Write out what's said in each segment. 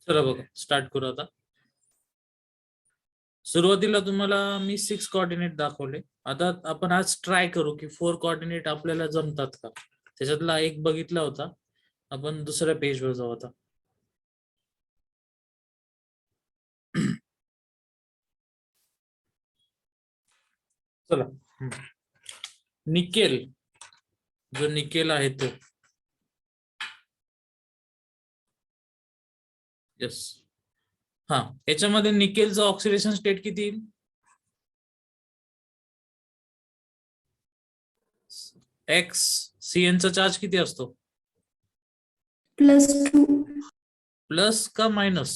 चला बघा स्टार्ट करू आता. सुरुवातीला तुम्हाला मी 6 कोऑर्डिनेट दाखवले. आता आपण आज ट्राय करू की 4 कोऑर्डिनेट आपल्याला जमतात का. त्याच्यातला एक बघितला होता. आपण दुसऱ्या पेजवर जाऊ आता. चला निकेल, जो निकेल आहे तो. यस, हा याच्यामध्ये निकेलचं ऑक्सिडेशन स्टेट किती येईल? एक्स सीएन चा चार्ज किती असतो? +2 प्लस का मायनस?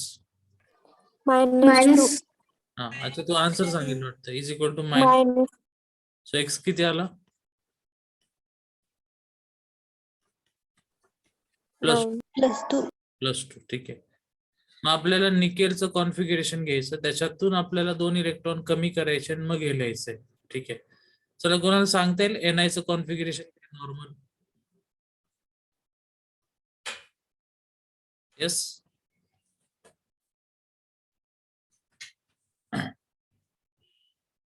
-2 हा अच्छा, तू आन्सर सांगितलं वाटतं. Is equal to minus. So x किती आला? +2. ठीक आहे. मग आपल्याला निकेलचं कॉन्फिगरेशन घ्यायचं, त्याच्यातून आपल्याला 2 इलेक्ट्रॉन कमी करायचे आणि मग हे लिहायचंय. ठीक आहे. चला कोणाला सांगता येईल एनआय चं कॉन्फिगरेशन नॉर्मल? यस,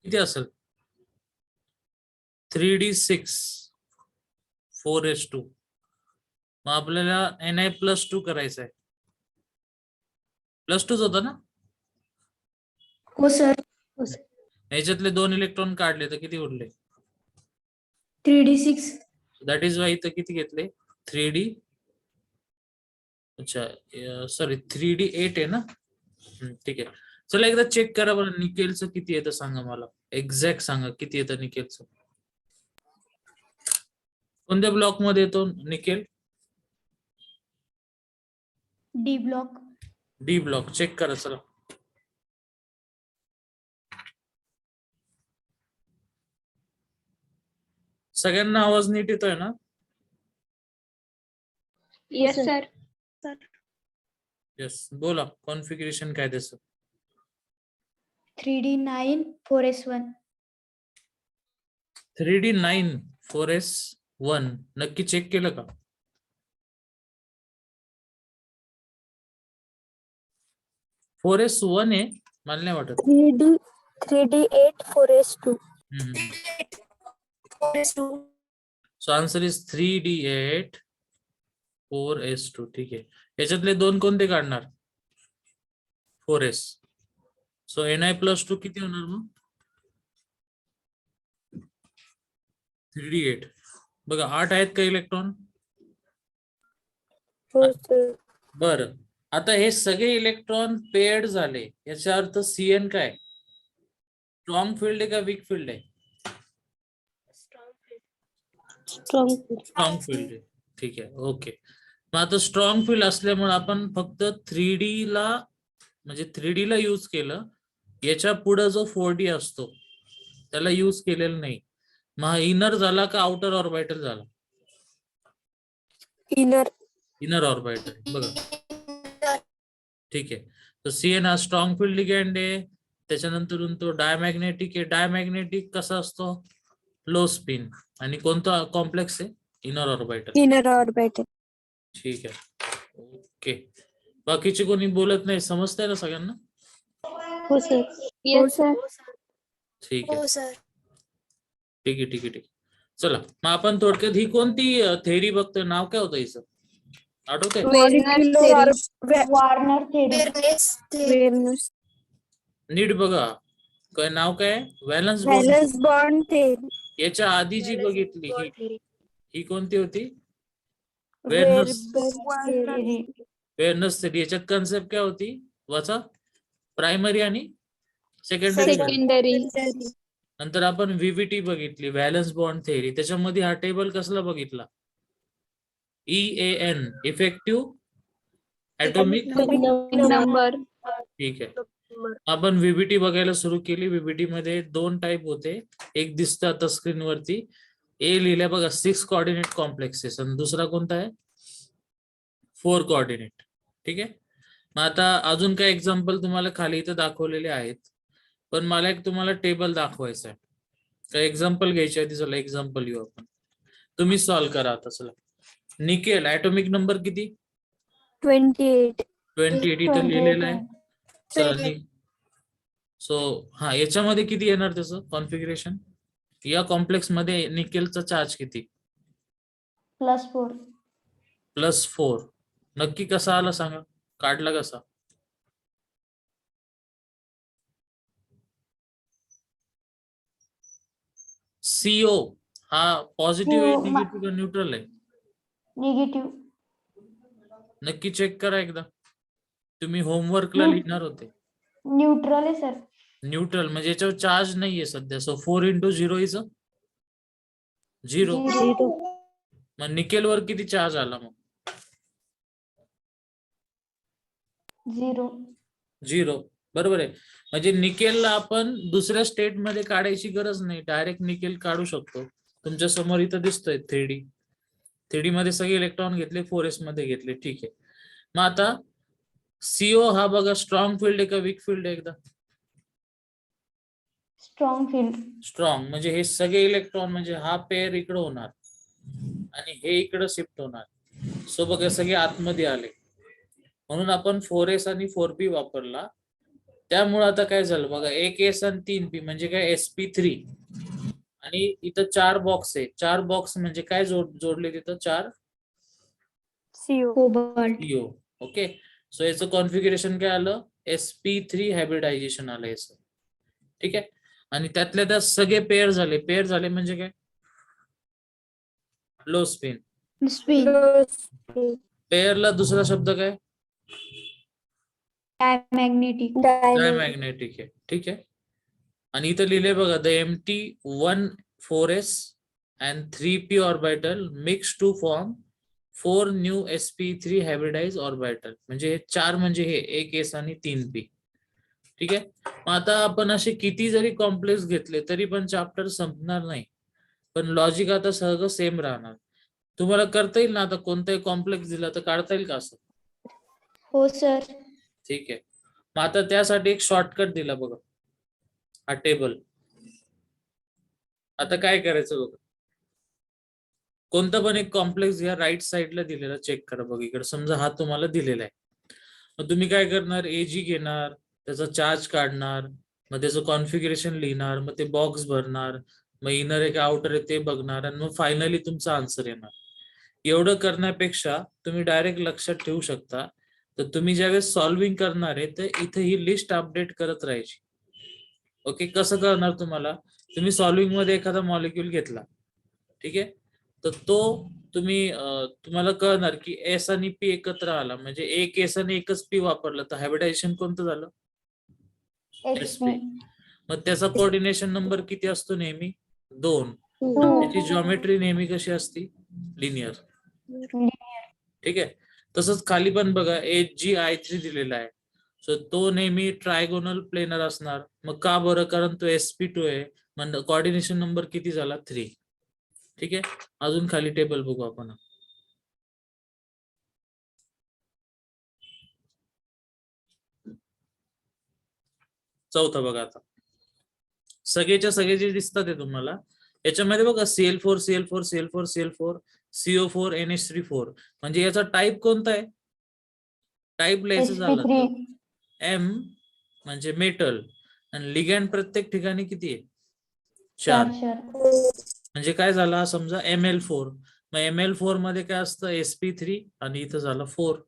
किती असेल? 3d6 4s2. मग आपल्याला Na+2 करायचं आहे. +2 होता ना? हो सर. याच्यातले 2 इलेक्ट्रॉन काढले तर किती उरले? 3d6 दॅट इज वाय इथं किती घेतले? 3d, अच्छा सॉरी 3d8 आहे ना. ठीक आहे. चला एकदा चेक करा बरं निकेलचं किती येतं सांगा मला. एक्झॅक्ट सांगा किती येतं निकेलचं. कोणत्या ब्लॉक मध्ये येतो निकेल? D block. D block. Check करा चला. सगळ्यांना आवाज नीट येतोय ना? Yes sir. येस, बोला कॉन्फिगरेशन काय त्याचं? 3d9 4s1. 3d9 4s1 नक्की चेक केलं का? फोर एस वन आहे मला नाही वाटत. 3d8 4s2. So answer is 3d8 4s2. ठीक आहे. याच्यातले 2 कोणते काढणार? 4s. सो Na+2 किती होणार मग? 3d8. बघा 8 आहेत का इलेक्ट्रॉन? बरं, आता हे सगळे इलेक्ट्रॉन पेअर्ड झाले, याचा अर्थ सीएन काय? स्ट्रॉंग फील्ड आहे का वीक फील्ड आहे? स्ट्रॉंग फील्ड आहे. ठीक आहे, ओके. मग आता स्ट्रॉंग फील्ड असल्यामुळे आपण फक्त 3D ला म्हणजे 3D ला यूज केलं. याच्या पुढे जो 4D असतो त्याला यूज केलेलं नाही. मग हा इनर झाला का आउटर ऑर्बिटल झाला? Inner orbital. बघा ठीक आहे. तर सीएन हा स्ट्रॉंग फील्ड लिगँड आहे. त्याच्यानंतर तो डायमॅग्नेटिक आहे. डायमॅग्नेटिक कसा असतो? Low spin. आणि कोणता कॉम्प्लेक्स आहे? Inner orbital. ठीक आहे, ओके. बाकीचे कोणी बोलत नाही, समजतंय ना सगळ्यांना? हो सर. ठीक आहे, ठीक आहे, ठीक आहे, ठीक. चला मग आपण थोडक्यात ही कोणती थेअरी बघतोय? नाव काय होतं हिचं, आठवतंय? Warner theory. नीट बघा काय नाव काय? Valence bond theory. याच्या आधी जी बघितली ही कोणती होती? वेर्नस थेरी. याच्यात कन्सेप्ट काय होती? वाचा. प्रायमरी आणि सेकंडरी. नंतर आपण व्हीव्हीटी बघितली, व्हॅलन्स बॉन्ड थेअरी. त्याच्यामध्ये हा टेबल कसला बघितला? EAN, effective atomic number. ठीक आहे. आपण व्हीव्हीटी बघायला सुरू केली. व्हीव्हीटी मध्ये 2 टाईप होते. एक दिसतं आता स्क्रीनवरती, ए लिहिलंय बघा 6 कोऑर्डिनेट कॉम्प्लेक्सेस, आणि दुसरा कोणता आहे? 4 कोऑर्डिनेट. ठीक आहे. मग आता अजून काय एक्झाम्पल तुम्हाला खाली इथं दाखवलेले आहेत, पण मला एक तुम्हाला टेबल दाखवायचं आहे. तर एक्झाम्पल घ्यायची आधी चला एक्झाम्पल घेऊ आपण. तुम्ही सॉल्व्ह करा आता. चला निकेल ॲटॉमिक नंबर किती? 28. 28 इथं लिहिलेलं आहे. चला सो हा याच्यामध्ये किती येणार त्याचं कॉन्फिगरेशन? या कॉम्प्लेक्स मध्ये निकेलचा चार्ज किती? +4. +4. नक्की कसा आला सांगा, काढला कसा? CO हा पॉझिटिव्ह आहे, CO निगेटिव्ह का न्यूट्रल आहे? निगेटिव्ह. नक्की चेक करा एकदा, तुम्ही होमवर्कला लिहिणार होते. न्यूट्रल आहे सर. न्यूट्रल म्हणजे याच्यावर चार्ज नाहीये सध्या. So 4 × 0 is 0. 0. मग निकेलवर किती चार्ज आला मग? 0. 0. बरोबर आहे. म्हणजे निकेलला आपण दुसऱ्या स्टेट मध्ये काढायची गरज नाही, डायरेक्ट निकेल काढू शकतो. तुमच्या समोर इथं दिसतोय 3D मध्ये सगळे इलेक्ट्रॉन घेतले, 4s मध्ये घेतले. ठीक आहे. मग आता CO हा बघा स्ट्रॉंग फील्ड आहे का वीक फील्ड आहे? एकदा स्ट्रॉंग फील्ड. स्ट्रॉंग म्हणजे हे सगळे इलेक्ट्रॉन म्हणजे हा पेअर इकडे होणार आणि हे इकडे शिफ्ट होणार. सो बघा सगळे आतमध्ये आले, म्हणून आपण 4s आणि 4p वापरला. त्यामुळे आता काय झालं बघा, 1s आणि 3p म्हणजे काय sp3 आणि इथं 4 बॉक्स आहे. 4 बॉक्स म्हणजे काय जोडले तिथं 4 CO. Cobalt. CO. Okay. So याचं कॉन्फिगरेशन काय आलं? sp3 हायब्रिडायझेशन आलं याचं. ठीक आहे. आणि त्यातल्या त्यात सगळे पेअर झाले. पेअर झाले म्हणजे काय? Low spin. पेअरला दुसरा शब्द काय? डायमॅग्नेटिक. डायमॅग्नेटिक आहे. ठीक आहे. आणि इथं लिहिले बघा, the empty 1 4s and 3p orbital mix to form 4 new sp3 hybridise orbital. म्हणजे हे 4 म्हणजे हे 1s आणि 3p. ठीक आहे. मग आता आपण असे किती जरी कॉम्प्लेक्स घेतले तरी पण चॅप्टर संपणार नाही, पण लॉजिक आता सगळं सेम राहणार. तुम्हाला करता येईल ना आता, कोणताही कॉम्प्लेक्स दिला तर काढता येईल का असं? हो सर. ठीक आहे. मग आता त्यासाठी एक शॉर्टकट दिला बघा, हा टेबल. आता काय करायचं बघा, कोणता पण एक कॉम्प्लेक्स घ्या, राईट साईडला दिलेला चेक करा बघा. इकडे समजा हा तुम्हाला दिलेला आहे, मग तुम्ही काय करणार, AG घेणार, त्याचा चार्ज काढणार, मग त्याचं कॉन्फिगरेशन लिहिणार, मग ते बॉक्स भरणार, मग इनर आहे का आउटर आहे ते बघणार, आणि मग फायनली तुमचा आन्सर येणार. एवढं करण्यापेक्षा तुम्ही डायरेक्ट लक्षात ठेवू शकता, तर तुम्ही ज्यावेळेस सॉल्विंग करणार आहे तर इथे ही लिस्ट अपडेट करत राहायची. ओके. कसं करणार तुम्हाला, तुम्ही सॉल्विंग मध्ये एखादा मॉलिक्यूल घेतला, ठीक आहे, तर तो तुम्हाला कळणार की S आणि P एकत्र आला, म्हणजे एक S आणि एकच P वापरलं तर हायब्रिडायझेशन कोणतं झालं? SP. मग त्याचा कोऑर्डिनेशन नंबर किती असतो? नेहमी 2. 2. त्याची जॉमेट्री नेहमी कशी असते? लिनियर. ठीक आहे. तसंच खाली पण बघा HgI3 दिलेला आहे, सो तो नेहमी ट्रायगोनल प्लेनर असणार. मग का बरं? कारण तो sp2 आहे, म्हणजे कोऑर्डिनेशन नंबर किती झाला? 3. ठीक आहे. अजून खाली टेबल बघू आपण. चौथा बघा, आता सगळेच्या सगळे जे दिसतात आहे तुम्हाला याच्यामध्ये बघा, Cl4 Cl4 Cl4 Cl4 CO4 NH3 4, म्हणजे याचा टाईप कोणता आहे? टाईप लिहायचं झालं sp3. तर M म्हणजे मेटल, आणि लिगॅंड प्रत्येक ठिकाणी किती आहे? 4. 4. म्हणजे काय झाला, समजा Ml4, मग Ml4 मध्ये काय असतं? sp3 आणि इथं झालं 4.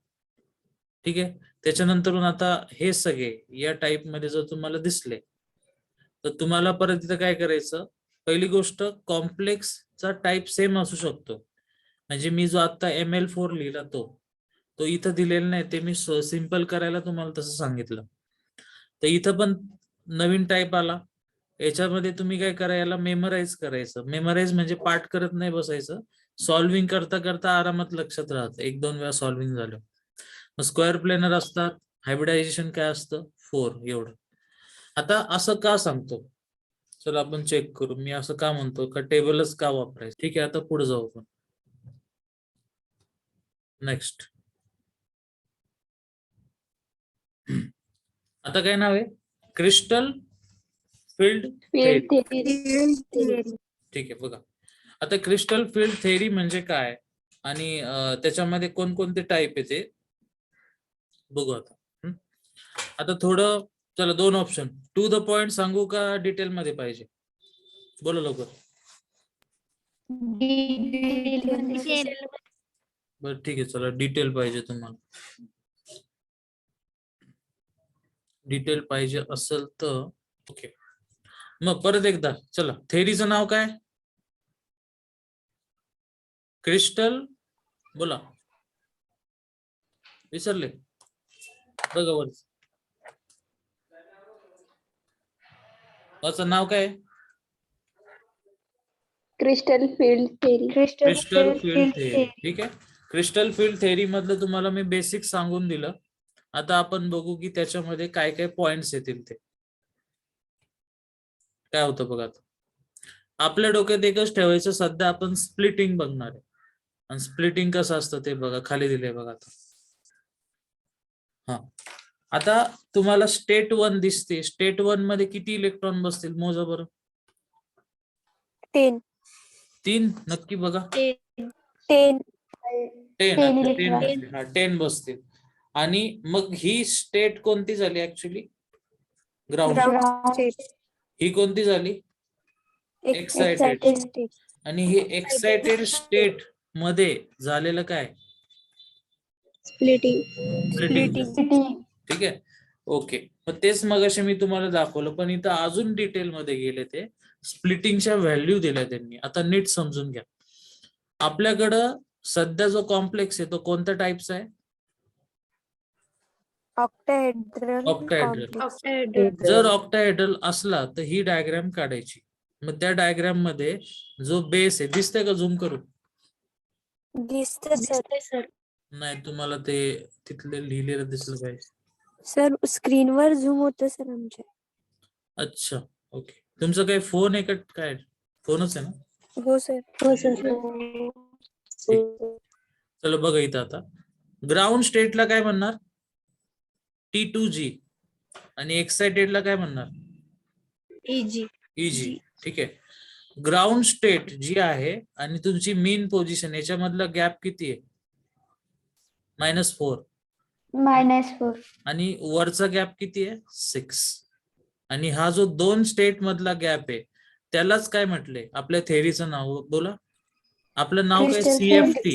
ठीक आहे. त्याच्यानंतर आता हे सगळे या टाईप मध्ये जर तुम्हाला दिसले तर तुम्हाला परत इथं काय करायचं, पहिली गोष्ट कॉम्प्लेक्सचा टाईप सेम असू शकतो. म्हणजे मी जो आता Ml4 लिहिला तो इथं दिलेला नाही, ते मी सिंपल करायला तुम्हाला तसं सांगितलं. तर इथं पण नवीन टाईप आला, याच्यामध्ये तुम्ही काय करा, याला मेमराईज करायचं. मेमराईज म्हणजे पाठ करत नाही बसायचं, सॉल्विंग करता करता आरामात लक्षात राहतं. 1-2 वेळा सॉल्विंग झालं. मग स्क्वेअर प्लेनर असतात, हायब्रिडायझेशन काय असतं? 4. एवढं. आता असं का सांगतो, चला आपण चेक करू. मी असं का म्हणतो, का टेबलच का वापरायचं? ठीक आहे. आता पुढे जाऊ आपण. नेक्स्ट, आता काय नाव आहे? Crystal field theory. ठीक आहे. बघा आता क्रिस्टल फील्ड थेअरी म्हणजे काय आणि त्याच्यामध्ये कोणकोणते टाईप येते. बघू आता. आता थोडं चला 2 ऑप्शन टू द पॉइंट सांगू का डिटेल मध्ये पाहिजे? बोला लवकर. बरं ठीक आहे, चला डिटेल पाहिजे तुम्हाला. डिटेल पाहिजे असेल तर ओके. मग परत एकदा चला, थेरीचं नाव काय? क्रिस्टल, बोला. विसरले? बघा वर असं नाव काय? Crystal field theory. Crystal field theory. ठीक आहे. क्रिस्टल फील्ड थेरी मधलं तुम्हाला मी बेसिक सांगून दिलं. आता आपण बघू की त्याच्यामध्ये काय काय पॉइंट्स येतील ते काय होतं बघा. आता आपल्या डोक्यात एकच ठेवायचं, सध्या आपण स्प्लिटिंग बघणार आहे. आणि स्प्लिटिंग कसं असतं ते बघा, खाली दिले बघा. आता हा, आता तुम्हाला स्टेट 1 दिसते. स्टेट 1 मध्ये किती इलेक्ट्रॉन बसतील मोजा बरं. 10 3 नक्की बघा. 10 10 बसतील. आणि मग ही स्टेट कोणती झाली ऍक्च्युली? ग्राउंड. ही कोणती झाली? एक्साइटेड. आणि हे एक्साइटेड स्टेट मध्ये झालेलं काय? स्प्लिटिंग. ठीक आहे, ओके. मग तेच मगाशी मी तुम्हाला दाखवलं, पण इथं अजून डिटेल मध्ये गेले. ते स्प्लिटिंगच्या व्हॅल्यू दिल्या त्यांनी. आता नीट समजून घ्या. आपल्याकडं सध्या जो कॉम्प्लेक्स आहे तो कोणत्या टाईपचा आहे? ऑक्टाहेड्रल. जर ऑक्टाहेड्रल असला तर ही डायग्राम काढायची. मग त्या डायग्राम मध्ये जो बेस आहे दिसतंय का? झूम करू? दिसते सर. नाही, तुम्हाला ते तिथले लिहिलेलं दिसलं पाहिजे. सर स्क्रीनवर झूम होतं सर आमच्या. अच्छा, ओके. तुमचा काही फोन आहे का? काय फोनच आहे ना? हो सर. चलो बघा इथं. आता ग्राउंड स्टेटला काय म्हणणार? T2G. आणि एक्साइटेडला काय म्हणणार? EG. ठीक आहे. ग्राउंड स्टेट जी आहे आणि तुमची मेन पोझिशन याच्यामधला गॅप किती आहे? -4. आणि वरचा गॅप किती आहे? 6. आणि हा जो 2 स्टेट मधला गॅप आहे त्यालाच काय म्हटले? आपल्या थेरीचं नाव बोला. आपलं नाव काय? CFT.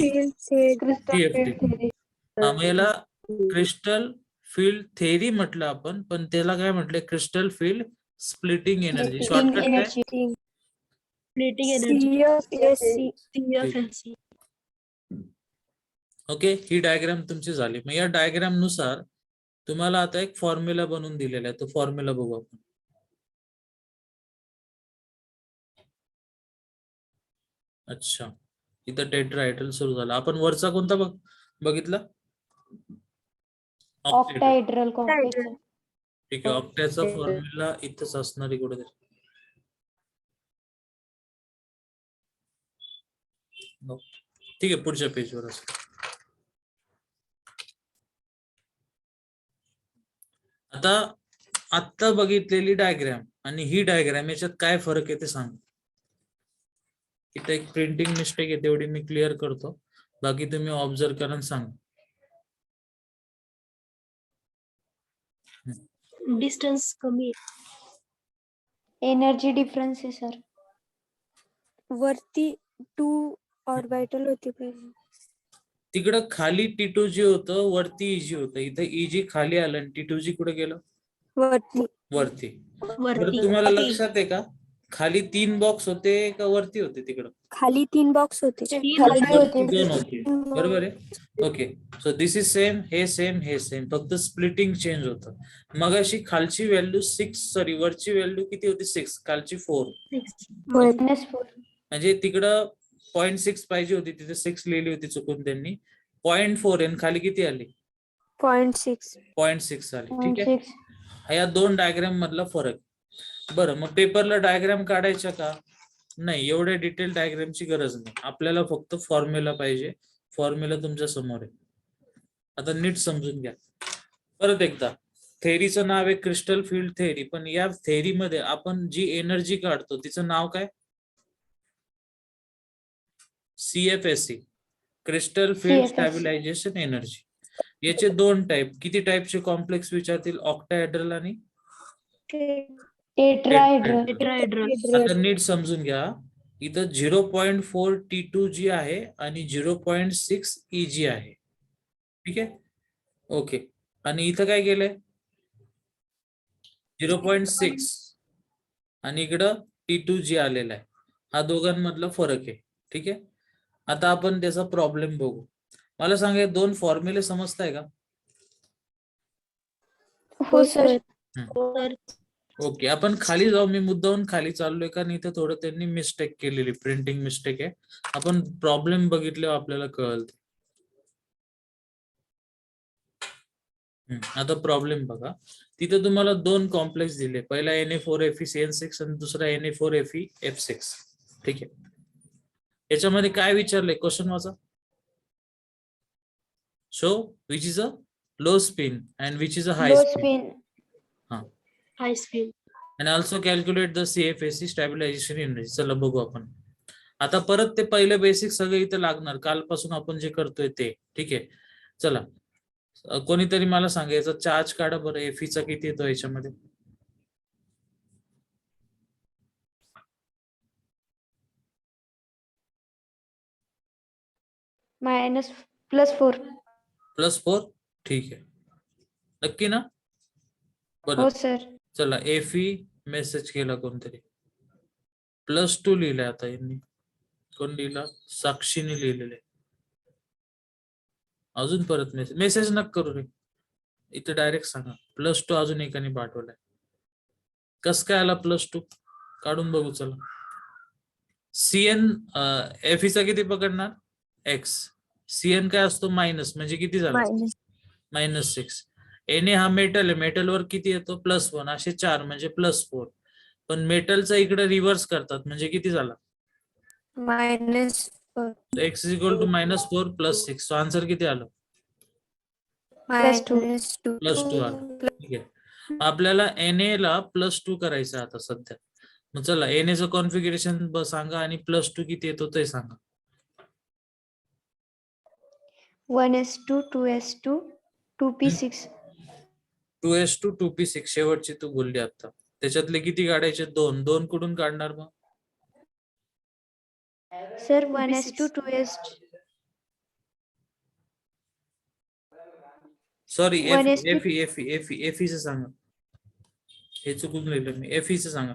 मग याला क्रिस्टल फील्ड थेरी म्हटलं आपण, पण त्याला काय म्हटलं? Crystal field splitting energy. Shortcut काय? CFSC. ओके, ही डायग्राम तुमची झाली. मग या डायग्राम नुसार तुम्हाला आता एक फॉर्म्युला बनवून दिलेला आहे. तो फॉर्म्युला बघू आपण. अच्छा, इथं टेट्राहेड्रल सुरू झाला. आपण वरचा कोणता बघितला? Octahedral complex. ठीक आहे. ऑक्टॅचा फॉर्म्युला इथंच असणार आहे कुठेतरी. ठीक आहे, पुढच्या पेजवर असं. आता बघितलेली डायग्राम आणि ही डायग्राम याच्यात काय फरक आहे ते सांग. इथं एक प्रिंटिंग मिस्टेक आहे, तेवढी मी क्लिअर करतो. बाकी तुम्ही ऑब्झर्व करा आणि सांग. डिस्टन्स कमी. एनर्जी डिफरन्स आहे सर. वरती 2 ऑर्बिटल होती पहिले. तिकडं खाली T2G होतं, वरती EG होतं. इथं EG खाली आलं आणि T2G कुठे गेलं? वरती. बरं, तुम्हाला लक्षात आहे का खाली 3 बॉक्स होते का वरती होते? तिकडं खाली 3 बॉक्स होते. 2 होते. बरोबर आहे. Okay, so this is same. हे सेम, हे सेम, फक्त स्प्लिटिंग चेंज होतं. मगाशी खालची व्हॅल्यू 6, सॉरी वरची व्हॅल्यू किती होती? 6. खालची 4. म्हणजे तिकडं 0.6 पाहिजे होती, तिथे 6 लिहिली होती चुकून त्यांनी. 0.4 आणि खाली किती आली? 0.6 आली. ठीक आहे. हा या 2 डायग्राम मधला फरक. बरं, मग पेपरला डायग्राम काढायच्या का? नाही, एवढ्या डिटेल डायग्रामची गरज नाही. आपल्याला फक्त फॉर्म्युला पाहिजे. फॉर्म्युला तुमच्या समोर आहे. आता नीट समजून घ्या परत एकदा. थेरीचं नाव आहे क्रिस्टल फील्ड थेरी, पण या थेरीमध्ये आपण जी एनर्जी काढतो तिचं नाव काय? CFSE, crystal field stabilisation energy. याचे दोन टाईप, किती टाईपचे कॉम्प्लेक्स विचारतील? ऑक्टाहेड्रल आणि टेट्राहेड्रल. टेट्राहेड्रल. आता नीट समजून घ्या, इथं 0.4 T2 जी आहे आणि 0.6 EG आहे. ठीक आहे, ओके. आणि इथं काय केलंय? 0.6 आणि इकडं T2 जी आलेला आहे. हा दोघांमधला फरक आहे. ठीक आहे, आता आपण त्याचा प्रॉब्लेम बघू. मला सांगा, दोन फॉर्म्युले समजताय का? हो सर. ओके, आपण खाली जाऊ. मी मुद्दाहून खाली चाललोय कारण इथं थोडं त्यांनी मिस्टेक केलेली, प्रिंटिंग मिस्टेक आहे. आपण प्रॉब्लेम बघितल्यावर आपल्याला कळलं. आता प्रॉब्लेम बघा. तिथे तुम्हाला दोन कॉम्प्लेक्स दिले, पहिला Na4FeCN6 आणि दुसरा Na4FeF6. ठीक आहे, याच्यामध्ये काय विचारलंय क्वेश्चन वाचा. Show which is a low spin and which is a high low spin. Spin. High speed. आणि also calculate the CFSE stabilisation energy. चला बघू आपण. आता परत ते पहिलं बेसिक सगळं इथं लागणार, कालपासून आपण जे करतोय ते. ठीक आहे, चला कोणीतरी मला सांगायचं चार्ज काढा बरं. एफीचा किती येतो याच्यामध्ये? +4. +4. ठीक आहे, नक्की ना? हो बरं सर. चला, एफी मेसेज केला कोणतरी, +2 लिहिलंय. आता यांनी कोण लिहिला? साक्षीने लिहिलेले. अजून परत मेसेज नक करू रे, इथे डायरेक्ट सांगा. +2 अजून एकाने पाठवलाय. कस काय आला +2? काढून बघू चला. CN एफीचा किती पकडणार? X. CN काय असतो? मायनस, म्हणजे किती झाला? -6. Na हा मेटल आहे, मेटलवर किती येतो? +1. असे 4 म्हणजे +4. पण मेटलचा इकडे रिव्हर्स करतात म्हणजे किती झाला? X = -4 + 6. सो आन्सर किती आलं? +2. +2 आलं. ठीक आहे, आपल्याला Na ला +2 करायचं आता सध्या. मग चला, Na चं कॉन्फिगरेशन सांगा आणि +2 किती येतो ते सांगा. 1s2 2s2 2p6. 2s2 2p6 शेवटची तू बोलली आता. त्याच्यातले किती काढायचे? 2. 2 कुठून काढणार मग? Sir 1s2 2s. Sorry, 1s2 एफीचं सांगा. हे चुकून लिहिलं मी. एफईचं सांगा.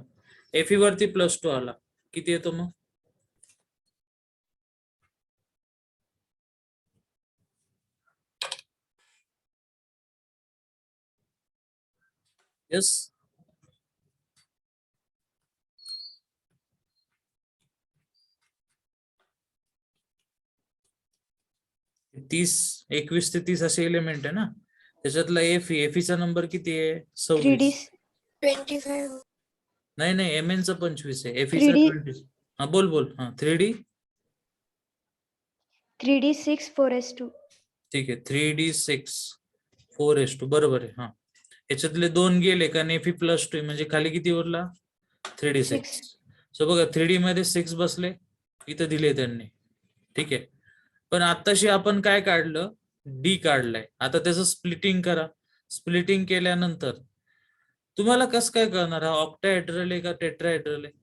एफई वरती +2 आला, किती येतो मग? यस, तीस 21 ते 30 असे एलिमेंट आहे ना, त्याच्यातला एफईचा नंबर किती आहे? 26. 3d 25. नाही, MN चा 25 आहे, एफईचा 3D 20. हा बोल. हा 3D 3d6 4s2. ठीक आहे, 3d6 4s2 बरोबर आहे. हा, याच्यातले 2 गेले का नेफी +2 म्हणजे खाली किती उरला? 3d6. सो बघा, 3D मध्ये 6 बसले, इथं दिले त्यांनी. ठीक आहे, पण आताशी आपण काय काढलं? डी काढलाय. आता त्याचं स्प्लिटिंग करा. स्प्लिटिंग केल्यानंतर तुम्हाला कसं काय कळणार हा ऑक्टाहेड्रल आहे का टेट्राहेड्रल आहे?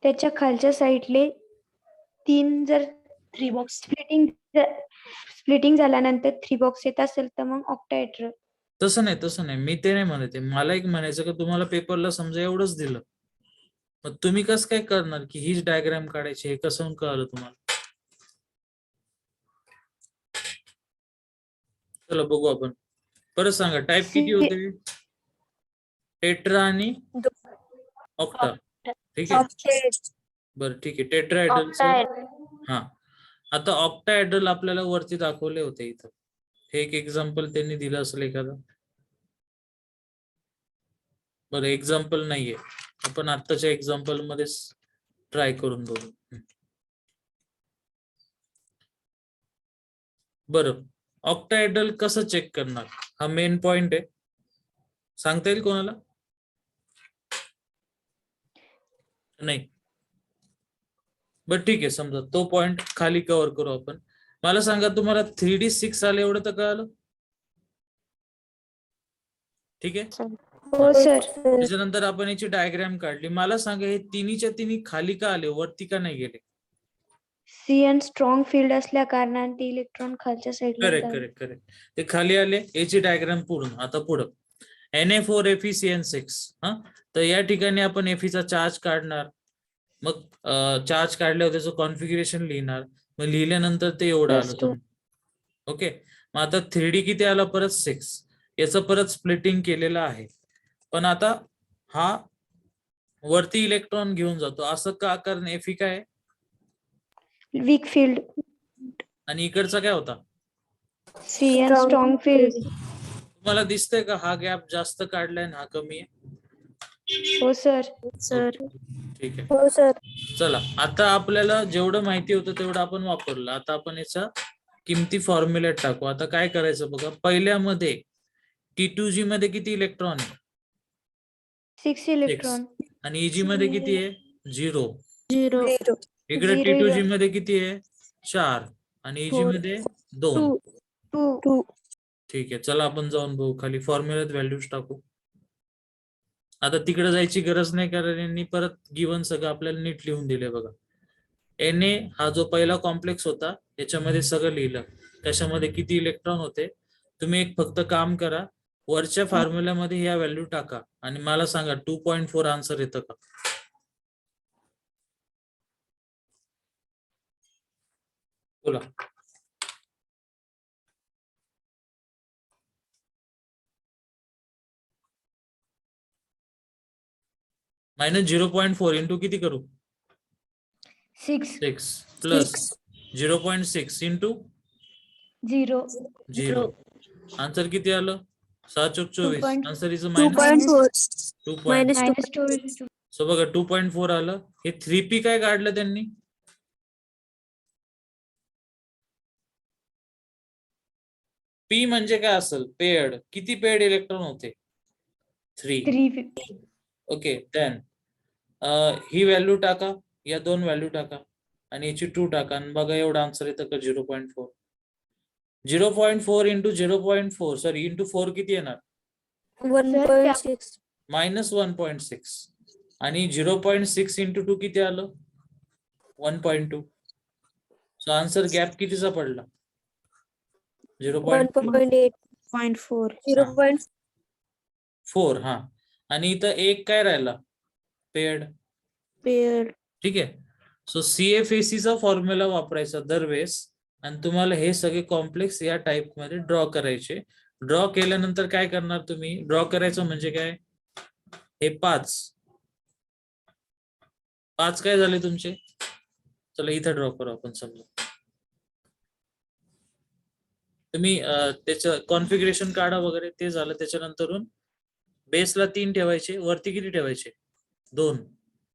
त्याच्या खालच्या साईडले 3 जर 3 बॉक्स. स्प्लिटिंग झाल्यानंतर 3 बॉक्स येत असेल तर मग ऑक्टाहेड्रल. तसं नाही, मी ते नाही म्हणते. मला एक म्हणायचं का तुम्हाला पेपरला समजा एवढंच दिलं, मग तुम्ही कसं काय करणार की हीच डायग्राम काढायची? हे कसं कळलं तुम्हाला? चला बघू आपण. परत सांगा, टाइप किती होते? टेट्रा आणि ऑक्टा. ठीक आहे, बरं ठीक आहे. टेट्राहेड्रल. हा, आता ऑक्टाहेड्रल आपल्याला वरती दाखवले होते इथं. हे एक एक्झाम्पल त्यांनी दिलं असेल एखादं. बरं, एक्झाम्पल नाहीये, आपण आत्ताच्या एक्झाम्पल मध्ये ट्राय करून बघू. बरं, ऑक्टाहेड्रल कसं चेक करणार? हा मेन पॉइंट आहे. सांगता येईल कोणाला? नाही, बरं ठीक आहे, समजा तो पॉइंट खाली कव्हर करू आपण. मला सांगा तुम्हाला 3D6 आलं एवढं तर कळालं? ठीक आहे. हो सर. त्याच्यानंतर आपण याची डायग्राम काढली. मला सांगा हे तिन्हीच्या तिन्ही खाली का आले, वरती का नाही गेले? CN स्ट्रॉंग फील्ड असल्या कारणाने ते इलेक्ट्रॉन खालच्या साईडला करेक्ट करेक्ट करेक्ट. ते खाली आले. याची डायग्राम पूर्ण. आता पुढं Na4Fe CN6. हा, तर या ठिकाणी आपण Fe चा चार्ज काढणार. मग चार्ज काढल्यावर त्याचं कॉन्फिगरेशन लिहिणार. मग लिहिल्यानंतर ते एवढं आलं तुम्ही. ओके. मग आता 3D किती आला परत 6. याचं परत स्प्लिटिंग केलेलं आहे. पण आता हा वरती इलेक्ट्रॉन घेऊन जातो असं का? कारण Fe काय आहे? Weak field. आणि इकडचा काय होता? CN strong field. तुम्हाला दिसतंय का हा गॅप जास्त काढलाय आणि हा कमी आहे? हो सर. ठीक आहे. हो सर. चला, आता आपल्याला जेवढं माहिती होतं तेवढं आपण वापरलं. आता आपण याचा किमती फॉर्म्युल्यात टाकू. आता काय करायचं बघा. पहिल्यामध्ये T2G मध्ये किती इलेक्ट्रॉन आहे? 6 इलेक्ट्रॉन. आणि Eg मध्ये किती आहे? 0. 0. इकडे T2G मध्ये किती आहे? 4. आणि Eg 4. मध्ये 2. 2. ठीक आहे. चला आपण जाऊन बघू. खाली फॉर्म्युल्यात व्हॅल्यूज टाकू. आता तिकडे जायची गरज नाही कारण यांनी परत गिवन सगळं आपल्याला नीट लिहून दिले बघा. Na हा जो पहिला कॉम्प्लेक्स होता याच्यामध्ये सगळं लिहिलं. त्याच्यामध्ये किती इलेक्ट्रॉन होते. तुम्ही एक फक्त काम करा, वरच्या फॉर्म्युल्यामध्ये या व्हॅल्यू टाका आणि मला सांगा 2.4 आन्सर येतं का? बोला. -0.4 इंटू किती करू? 6 प्लस 0.6 इंटू 0. आन्सर किती आलं? 7 चोक 24. 2.4. Answer is -2. सो बघा 2.4 आलं. हे 3p काय काढलं त्यांनी? p म्हणजे काय असेल? पेअर्ड. किती पेअर्ड इलेक्ट्रॉन होते? 3. ओके. देन ही व्हॅल्यू टाका, या दोन व्हॅल्यू टाका आणि याची 2 टाका आणि बघा एवढं आन्सर येतं का? 0.4. 0.4 इंटू 0.4 सॉरी इंटू 4 किती येणार? 1.6. -1.6. आणि 0.6 इंटू 2 किती आलं? 1.2. सो आन्सर गॅप कितीचा पडला? 0.4. हा. आणि इथं एक काय राहिला? पेअर्ड. ठीक आहे. सो CFAC चा फॉर्म्युला वापरायचा दरवेळेस आणि तुम्हाला हे सगळे कॉम्प्लेक्स या टाइप मध्ये ड्रॉ करायचे. ड्रॉ केल्यानंतर काय करणार तुम्ही? ड्रॉ करायचं म्हणजे काय? हे 5 काय झाले तुमचे? चला इथे ड्रॉ करू आपण. समजा तुम्ही त्याचं कॉन्फिगरेशन काढा वगैरे, ते झालं. त्याच्यानंतरून बेसला 3 ठेवायचे, वरती किती ठेवायचे? 2.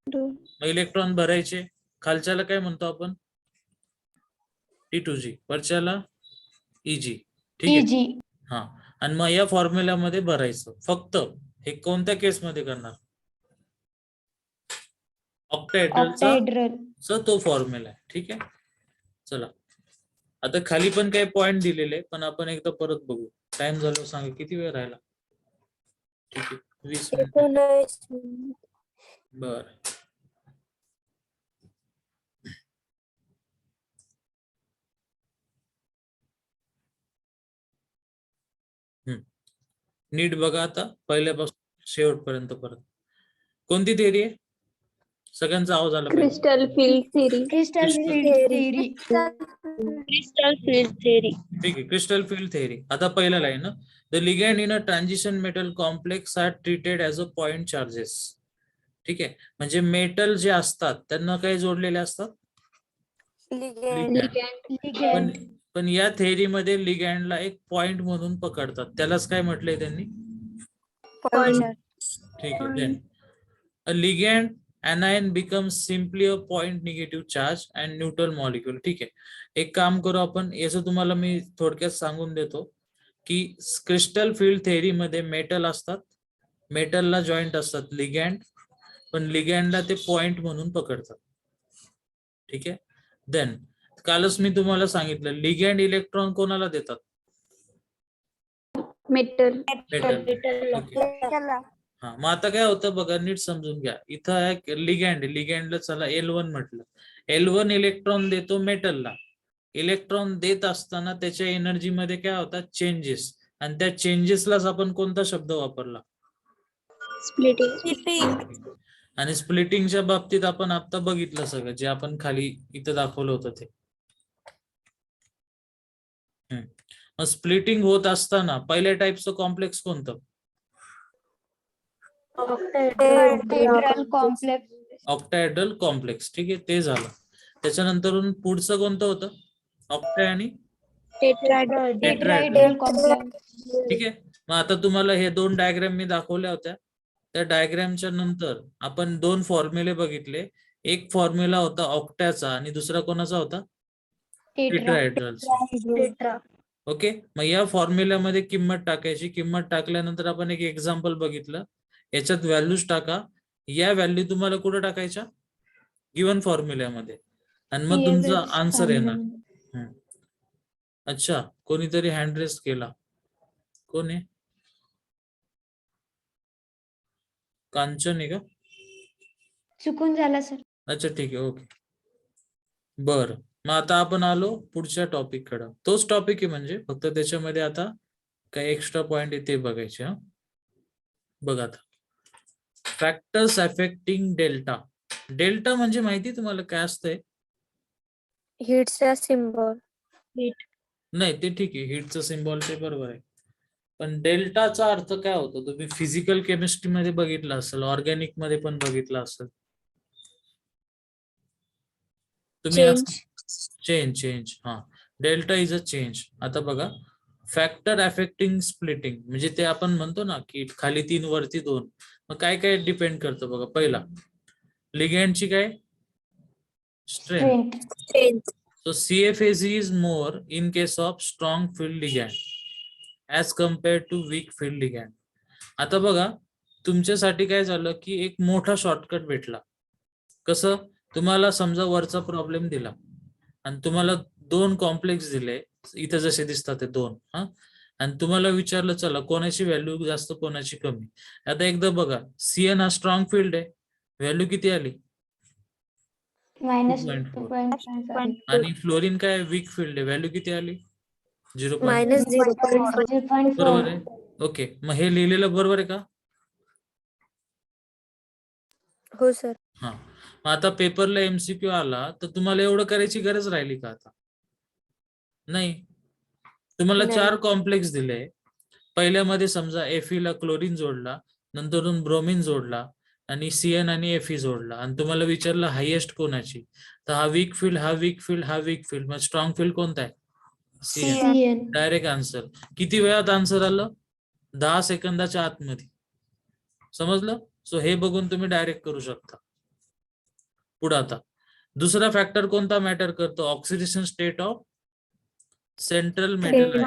मग इलेक्ट्रॉन भरायचे. खालच्याला काय म्हणतो आपण? T2G. वरच्याला Eg. ठीक आहे. हा. आणि मग या फॉर्म्युल्यामध्ये भरायचं. फक्त हे कोणत्या केसमध्ये करणार? ऑक्टाहेड्रलचा तो फॉर्म्युला आहे. ठीक आहे. चला, आता खाली पण काही पॉइंट दिलेले पण आपण एकदा परत बघू. टाइम झालो सांगा किती वेळ राहिला? ठीक आहे, 20 मिनिट. बर. नीट बघा आता पहिल्यापासून शेवटपर्यंत परत. कोणती थिअरी आहे? सगळ्यांचा आवाज आला पाहिजे. Crystal field theory. ठीक आहे. Crystal field theory. आता पहिला लाईन ना, the ligand in a transition metal complex are treated as a point charges. ठीक आहे. म्हणजे मेटल जे असतात त्यांना काय जोडलेले असतात? पण या थेअरी मध्ये लिगॅंडला एक पॉइंट म्हणून पकडतात. त्यालाच काय म्हटलंय त्यांनी? ठीक आहे. Then a ligand anion becomes simply a point negative charge and neutral molecule. ठीक आहे. एक काम करू आपण, याचं तुम्हाला मी थोडक्यात सांगून देतो की क्रिस्टल फील्ड थेअरी मध्ये मेटल असतात, मेटलला जॉईंट असतात लिगॅंड, पण लिगॅंडला ते पॉइंट म्हणून पकडतात. ठीक आहे. देन कालच मी तुम्हाला सांगितलं लिगॅंड इलेक्ट्रॉन कोणाला देतात? मेटल. मेटल. ओके. हा, मग आता काय होतं बघा, नीट समजून घ्या. इथं आहे लिगॅंडला चला L1 म्हटलं. L1 इलेक्ट्रॉन देतो मेटलला. इलेक्ट्रॉन देत असताना त्याच्या एनर्जी मध्ये काय होतात? चेंजेस. आणि त्या चेंजेसलाच आपण कोणता शब्द वापरला? Splitting. आणि स्प्लिटिंगच्या बाबतीत आपण आता बघितलं सगळं, जे आपण खाली इथं दाखवलं होतं ते. मग स्प्लिटिंग होत असताना पहिल्या टाईपचं कॉम्प्लेक्स कोणतं? टेट्राल कॉम्प्लेक्स. Octahedral complex. ठीक आहे, ते झालं. त्याच्यानंतर पुढचं कोणतं होतं? ऑक्टा आणि टेट्राहेड्रल कॉम्प्लेक्स. ठीक आहे. मग आता तुम्हाला हे 2 डायग्राम मी दाखवल्या होत्या. त्या डायग्रामच्या नंतर आपण 2 फॉर्म्युले बघितले. एक फॉर्म्युला होता ऑक्टॅचा आणि दुसरा कोणाचा होता? टेट्राहेड्रलचा. ओके. मग या फॉर्म्युल्यामध्ये किंमत टाकायची. किंमत टाकल्यानंतर आपण एक एक्झाम्पल बघितलं. याच्यात व्हॅल्यूज टाका. या व्हॅल्यू तुम्हाला कुठं टाकायच्या? गिवन फॉर्म्युल्यामध्ये. आणि मग तुमचा आन्सर येणार. अच्छा, कोणीतरी हँड रेस केला. कोण आहे? कांचन आहे का? चुकून झाला सर. अच्छा, ठीक आहे. ओके, बर. मग आता आपण आलो पुढच्या टॉपिक कडे. तोच टॉपिक आहे, म्हणजे फक्त त्याच्यामध्ये आता काही एक्स्ट्रा पॉइंट आहे ते बघायचे. हा, बघा आता. Factors affecting delta. डेल्टा म्हणजे माहिती तुम्हाला काय असतंय? Heatचा symbol. नाही, ते ठीक आहे, हिटचं सिम्बॉल ते बरोबर आहे. पण डेल्टाचा अर्थ काय होतो? तुम्ही फिजिकल केमिस्ट्री मध्ये बघितलं असेल, ऑर्गॅनिक मध्ये पण बघितलं असेल. तुम्ही चेंज. हा, डेल्टा इज अ चेंज. आता बघा, फॅक्टर अफेक्टिंग स्प्लिटिंग म्हणजे ते आपण म्हणतो ना की खाली 3 वरती 2. मग काय काय डिपेंड करतं बघा. पहिला, लिगॅंडची काय? Strength. So CFAC is more in case of strong field ligand as compared to weak field ligand. आता बघा, तुमच्यासाठी काय झालं की एक मोठा शॉर्टकट भेटला. कसं? तुम्हाला समजा वरचा प्रॉब्लेम दिला आणि तुम्हाला 2 कॉम्प्लेक्स दिले, इथं जसे दिसतात ते 2. हा, आणि तुम्हाला विचारलं चला कोणाची व्हॅल्यू जास्त कोणाची कमी. आता एकदा बघा, CN हा स्ट्रॉंग फील्ड आहे, व्हॅल्यू किती आली? -2.5. आणि फ्लोरीन काय वीक फील्ड आहे, व्हॅल्यू किती आली? 0. -0.4. बरोबर आहे. ओके, मग हे लिहिलेलं बरोबर आहे का? हो सर. हा, मग आता पेपरला MCQ आला तर तुम्हाला एवढं करायची गरज राहिली का आता? नाही. तुम्हाला 4 कॉम्प्लेक्स दिले. पहिल्यामध्ये समजा Fe ला क्लोरीन जोडला, नंतरून ब्रोमीन जोडला आणि CN आणि Fe जोडला, आणि तुम्हाला विचारलं हायेस्ट कोणाची, तर हा वीक फील्ड, हा वीक फील्ड, हा वीक फील्ड. मग स्ट्रॉंग फील्ड कोणता आहे? CN. Direct answer. किती वेळात आन्सर आलं? 10 सेकंदाच्या आतमध्ये. समजलं? सो हे बघून तुम्ही डायरेक्ट करू शकता. पुढे आता दुसरा फॅक्टर कोणता मॅटर करतो? Oxidation state of central metal.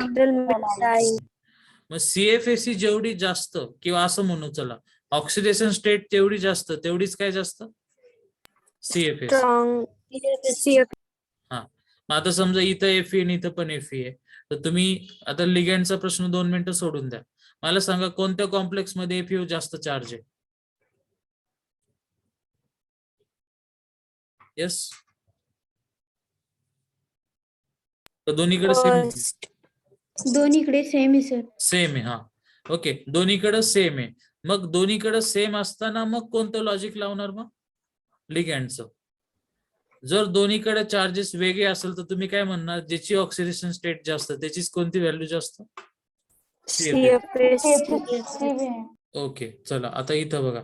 मग CFAC जेवढी जास्त, किंवा असं म्हणू चला, ऑक्सिडेशन स्टेट जेवढी जास्त तेवढीच काय जास्त? CFAC. हा, मग आता समजा इथं Fe आणि इथं पण Fe आहे, तर तुम्ही आता लिगॅंडचा प्रश्न 2 मिनिटं सोडून द्या. मला सांगा कोणत्या कॉम्प्लेक्स मध्ये Fe जास्त चार्ज आहे? येस, तर दोन्हीकडे सेम. दोन्हीकडे सेम आहे सर. सेम आहे. हा, ओके, दोन्हीकडे सेम आहे. मग दोन्हीकडे सेम असताना मग कोणतं लॉजिक लावणार? मग लिगॅंडचं. जर दोन्हीकडे चार्जेस वेगळे असेल तर तुम्ही काय म्हणणार? ज्याची ऑक्सिडेशन स्टेट जास्त त्याचीच कोणती व्हॅल्यू जास्त? ओके, चला आता इथं बघा,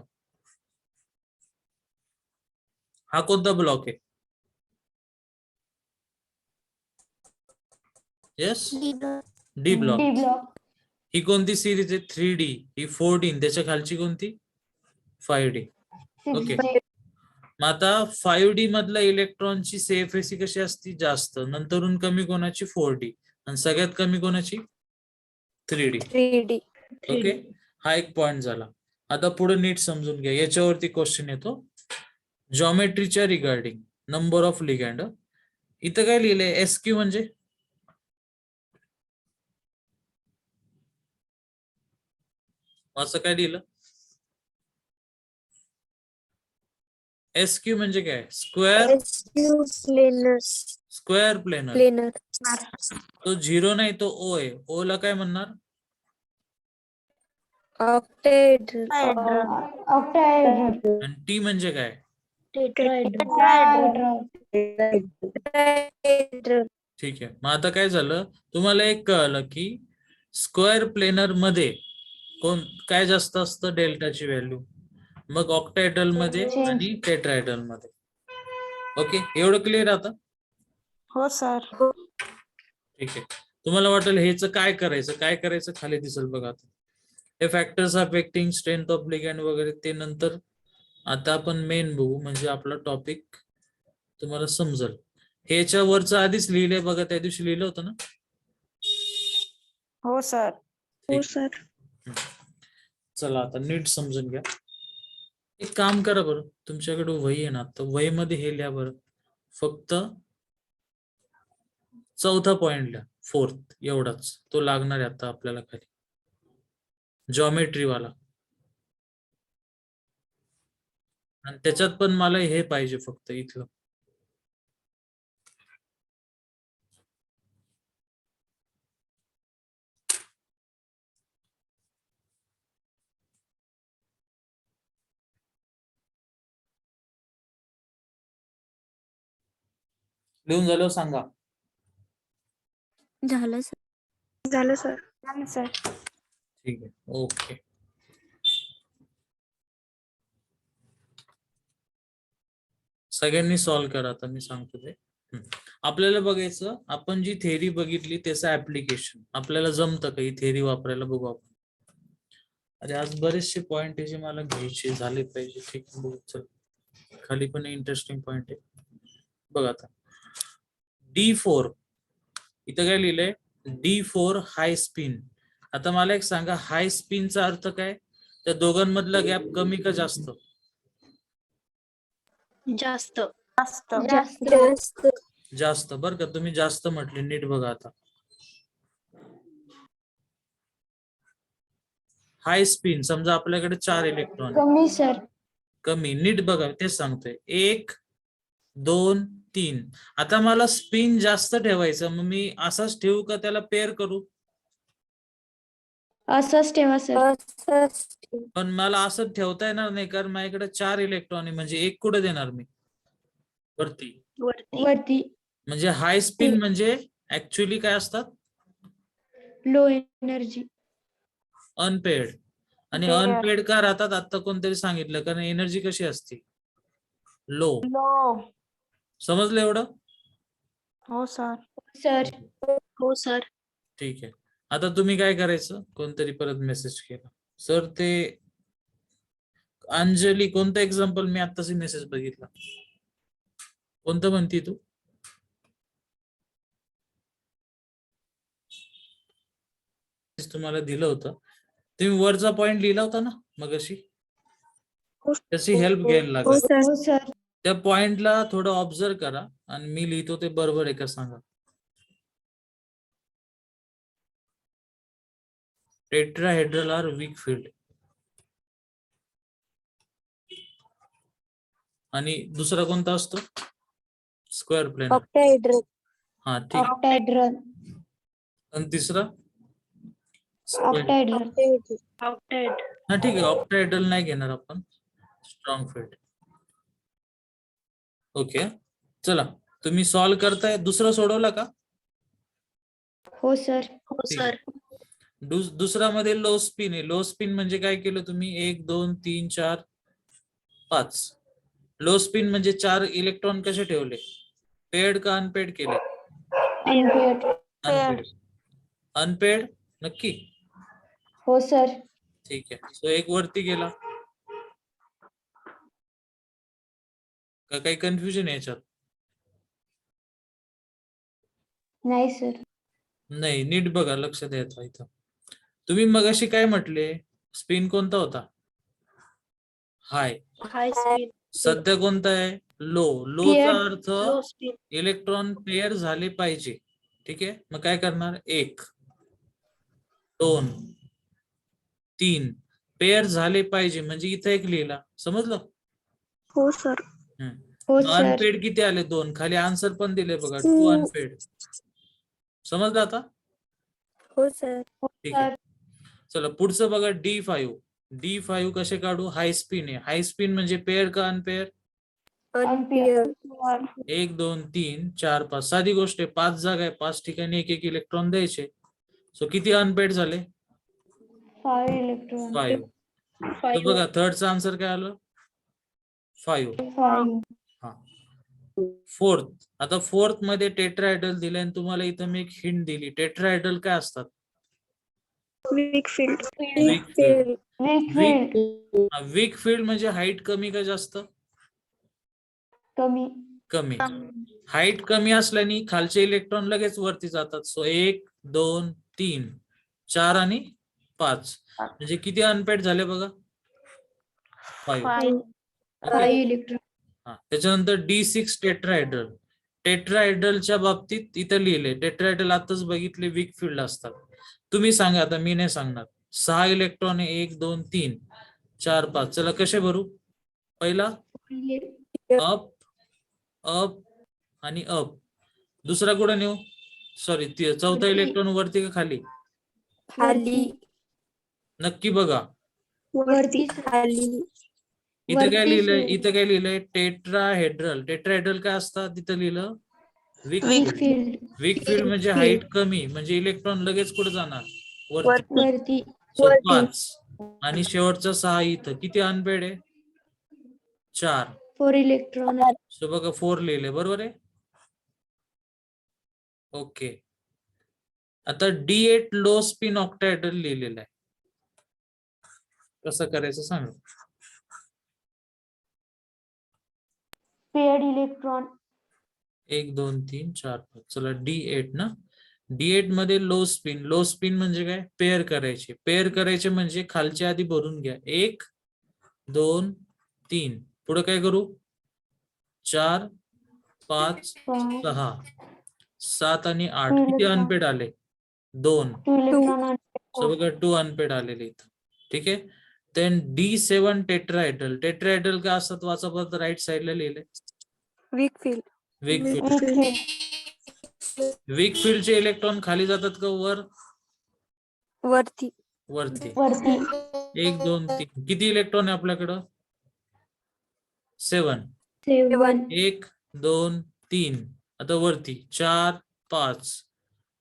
हा कोणता ब्लॉक आहे? Yes, D block. ही कोणती सिरीज आहे? 3D. ही 4D. त्याच्या खालची कोणती? 5D. ओके, मग आता 5D मधल्या इलेक्ट्रॉनची CFAC कशी असते? जास्त. नंतरून कमी कोणाची? 4D. आणि सगळ्यात कमी कोणाची? 3D. ओके, हा एक पॉइंट झाला. आता पुढे नीट समजून घ्या, याच्यावरती क्वेश्चन येतो. जॉमेट्रीच्या रिगार्डिंग नंबर ऑफ लिगॅंड. इथं काय लिहिलंय एसक्यू म्हणजे असं काय लिहिलं? एसक्यू म्हणजे काय? Square planar square planar. Planar तो 0 नाही, तो ओ आहे. ओ ला काय म्हणणार? ऑक्टाहेड्रल ऑक्टाहेड्रल आणि टी म्हणजे काय? ठीक आहे. मग आता काय झालं, तुम्हाला एक कळलं की स्क्वेअर प्लेनर मध्ये काय जास्त असतं? डेल्टाची व्हॅल्यू. मग ऑक्टाहेड्रल मध्ये आणि टेट्राहेड्रल मध्ये. ओके, एवढं क्लिअर आता? हो सर. ठीक आहे. तुम्हाला वाटेल हेच काय करायचं खाली दिसेल बघा. हे factors affecting strength of ligand वगैरे ते नंतर. आता आपण मेन बघू, म्हणजे आपला टॉपिक तुम्हाला समजेल. ह्याच्या वरचं आधीच लिहिलंय बघा, त्या दिवशी लिहिलं होतं ना? हो सर. हो सर. चला आता नीट समजून घ्या. एक काम करा बरं, तुमच्याकडे वही आहे ना, तर वहीमध्ये हे लिहा बरं. फक्त चौथा पॉइंट लिहा, 4th एवढाच. तो लागणार आहे आता आपल्याला खाली, जॉमेट्री वाला. आणि त्याच्यात पण मला हे पाहिजे फक्त इथलं. लिहून झालं सांगा. झालं सर. सर. ठीक आहे, ओके. सगळ्यांनी सॉल्व्ह करा. आता मी सांगतो ते. आपल्याला बघायचं, आपण जी थेअरी बघितली त्याचं ऍप्लिकेशन आपल्याला जमतं का? ही थेअरी वापरायला बघू आपण. अरे आज बरेचसे पॉइंट आहे जे मला घ्यायचे झाले पाहिजे. ठीक आहे, बघू. चल, खाली पण इंटरेस्टिंग पॉइंट आहे बघा. आता D4 इथं काय लिहिलंय? D4 हाय स्पिन. आता मला एक सांगा, हाय स्पिनचा अर्थ काय? त्या दोघांमधला गॅप कमी का जास्त? जास्त. जास्त. बरं का, तुम्ही जास्त म्हटले. नीट बघा आता. हाय स्पिन समजा आपल्याकडे 4 इलेक्ट्रॉन. कमी सर. कमी. नीट बघा, तेच सांगतोय. 1 2 3. आता मला स्पिन जास्त ठेवायचं, मग मी असाच ठेवू का त्याला पेअर करू? असंच ठेवा सर. पण मला असं ठेवता येणार नाही, कारण माझ्याकडे 4 इलेक्ट्रॉन आहे. म्हणजे 1 कुठे देणार मी? वरती. वरती. म्हणजे हाय स्पिन म्हणजे ऍक्च्युअली काय असतात? Low energy. अनपेड. आणि अनपेड का राहतात? आता कोणतरी सांगितलं, कारण एनर्जी कशी असते? लो. समजलं एवढं? हो सर. सर. ठीक आहे. आता तुम्ही काय करायचं? कोणतरी परत मेसेज केला सर, ते अंजली कोणतं एक्झाम्पल? मी आत्ताच मेसेज बघितला. कोणतं म्हणती तू? तुम्हाला दिलं होतं, तुम्ही वरचा पॉइंट लिहिला होता ना मगाशी, त्याची हेल्प घ्यायला लागेल. त्या पॉइंटला थोडं ऑब्झर्व करा आणि मी लिहितो ते बरोबर आहे का सांगा. Tetrahedral are weak field. आणि दुसरा कोणता असतो? Square planar. ऑक्टाहेड्रल. हा ठीक. ऑक्टाहेड्रल. आणि तिसरा? ऑक्टाहेड्रल. हा ठीक आहे, ऑक्टाहेड्रल नाही घेणार आपण, स्ट्रॉंग फील्ड. ओके, चला तुम्ही सॉल्व्ह करताय. दुसरा सोडवला का? हो सर. दुसरा मध्ये लो स्पिन आहे. लो स्पिन म्हणजे काय केलं तुम्ही? 1 2 3 4 5. लो स्पिन म्हणजे 4 इलेक्ट्रॉन कसे ठेवले? पेड का अनपेड केले? अनपेड. अनपेड नक्की? हो सर. ठीक आहे. सो एक वरती गेला का? काही कन्फ्युजन याच्यात? नाही सर. नाही, नीट बघा, लक्ष द्यायचं इथं. तुम्ही मगाशी काय म्हटले? स्पिन कोणता होता? हाय. सध्या कोणता आहे? लो, लोचा Paired. अर्थ लो स्पिन. इलेक्ट्रॉन पेअर झाले पाहिजे. ठीक आहे, मग काय करणार? 1 2 3 पेअर झाले पाहिजे म्हणजे इथे एक लिहिला. समजलं? हो सर. हो सर. अनपेड किती आले? 2. खाली आन्सर पण दिले बघा, 2 2. अनपेड. समजलं आता? हो सर. ठीक आहे. चला पुढचं बघा, D5. D5 कसे काढू? हाय स्पिन आहे. हाय स्पिन म्हणजे पेअर का अनपेअर? अनपेअर. 1 2 3 4 5 साधी गोष्ट आहे. 5 जागा आहे, 5 ठिकाणी एक एक इलेक्ट्रॉन द्यायचे. सो किती अनपेड झाले? 5 इलेक्ट्रॉन. 5. तर बघा थर्डचा आन्सर काय आलं? 5. 5. फोर्थ. आता फोर्थ मध्ये टेट्राहेड्रल दिले आणि तुम्हाला इथं मी एक हिंट दिली. टेट्राहेड्रल काय असतात? Weak field. Weak field. Weak field. Weak field म्हणजे हाईट कमी का जास्त? कमी. कमी. हाईट कमी असल्याने खालचे इलेक्ट्रॉन लगेच वरती जातात. सो 1 2 3 4 आणि 5 म्हणजे किती अनपेड झाले बघा? 5. 5 इलेक्ट्रॉन. त्याच्यानंतर D6 टेट्राहेड्रल. टेट्राहेड्रलच्या बाबतीत इथं लिहिले, टेट्राहेड्रल आताच बघितले वीक फील्ड असतात. तुम्ही सांगा, आता मी नाही सांगणार. 6 इलेक्ट्रॉन आहे, 1 2 3 4 5. चला कसे भरू? पहिला अप अप आणि अप. दुसरा कुठे नेऊ? सॉरी, चौथा इलेक्ट्रॉन वरती का खाली? खाली. नक्की बघा. वरती खाली. इथे काय वरती लिहिलंय? सोड. इथे काय लिहिलंय? टेट्राहेड्रल. टेट्राहेड्रल काय असतात? तिथं लिहिलं weak Weak field. field. Weak field म्हणजे field. हाईट कमी, म्हणजे इलेक्ट्रॉन लगेच कुठे जाणार? वरती. वरती. So, वरती. 5 आणि शेवटचा 6 इथं. किती अनपेड आहे? 4. 4 इलेक्ट्रॉन. सो बघा 4 लिहिले, बरोबर आहे? ओके. आता D8 लो स्पिन ऑक्टाहेड्रल लिहिलेला आहे. कसं करायचं सांगा. Paired electron. 1 2 3 4 5. चला D8 ना. D8 मध्ये लो स्पिन. लो स्पिन म्हणजे काय? पेअर करायचे. पेअर करायचे म्हणजे खालच्या आधी भरून घ्या. 1 2 3. पुढे काय करू? 4 5 6 7 आणि 8. किती अनपेड आले? 2. 2 इलेक्ट्रॉन. सो बघा 2 अनपेड आलेले इथं. ठीक आहे. Then D7 tetrahedral. टेट्राहेड्रल काय असतात? वाचा परत, राईट साइडला लिहिले. Weak field. Weak field. Weak फील्डचे इलेक्ट्रॉन खाली जातात का वर? वरती. वरती. वरती. 1 2 3. किती इलेक्ट्रॉन आहे आपल्याकडं? 7. 7. 1 2 3. आता वरती 4 5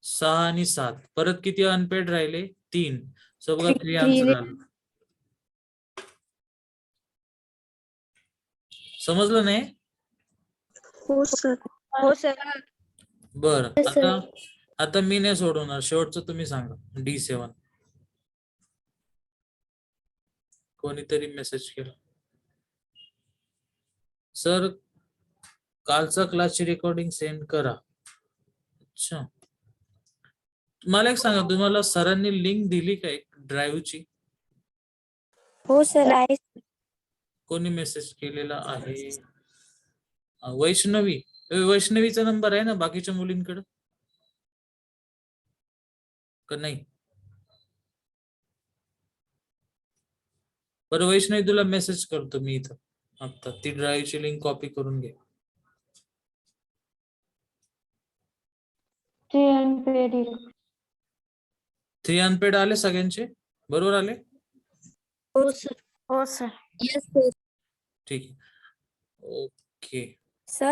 6 आणि 7. परत किती अनपेड राहिले? 3. सो बघा 3 आन्सर आलं. समजलं नाही? हो सर. हो सर. बर. Yes, sir. आता मी नाही सोडवणार. शेवटचं तुम्ही सांगा. D7. कोणीतरी मेसेज केला. सर कालचा क्लासची रेकॉर्डिंग सेंड करा. अच्छा, मला एक सांगा, तुम्हाला सरांनी लिंक दिली का एक ड्राईव्हची? हो सर आहे. कोणी मेसेज केलेला आहे? वैष्णवी. वैष्णवीचा नंबर आहे ना बाकीच्या मुलींकडे का नाही? बरं वैष्णवी, तुला मेसेज करतो मी इथं आता. ती ड्राईव्हची लिंक कॉपी करून घे. 3 अनपेड. 3 अनपेड आले सगळ्यांचे? बरोबर आले? हो सर. हो सर. Yes sir. ठीक आहे. ओके.